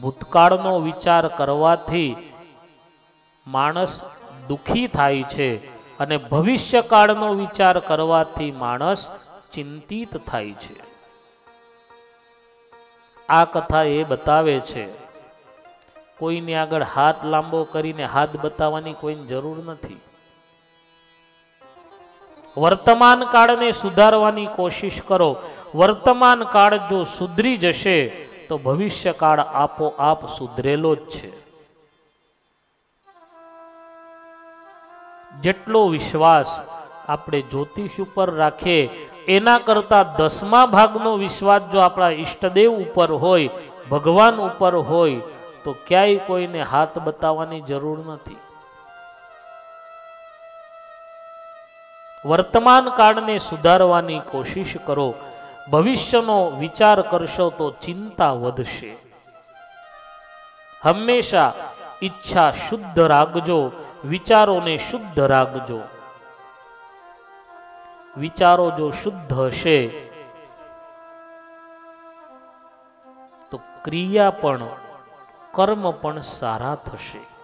ભૂતકાળનો વિચાર કરવાથી માણસ દુખી થાય છે અને ભવિષ્યકાળનો વિચાર કરવાથી માણસ ચિંતિત થાય છે. આ કથા એ બતાવે છે કોઈની આગળ હાથ લાંબો કરીને હાથ બતાવવાની કોઈની જરૂર નથી. વર્તમાન કાળને સુધારવાની કોશિશ કરો. વર્તમાન કાળ જો સુધરી જશે તો ભવિષ્ય કાળ આપોઆપ સુધરેલો જ છે. જેટલો વિશ્વાસ આપણે જ્યોતિષ ઉપર રાખીએ એના કરતા 10મા ભાગનો વિશ્વાસ જો આપણા ઈષ્ટદેવ ઉપર હોય, ભગવાન ઉપર હોય, તો ક્યાંય કોઈને હાથ બતાવવાની જરૂર નથી. વર્તમાન કાળને સુધારવાની કોશિશ કરો. ભવિષ્યનો વિચાર કરશો તો ચિંતા વધશે. હંમેશા ઈચ્છા શુદ્ધ રાખજો, વિચારોને શુદ્ધ રાખજો. વિચારો જો શુદ્ધ હશે તો ક્રિયા પણ, કર્મ પણ સારા થશે.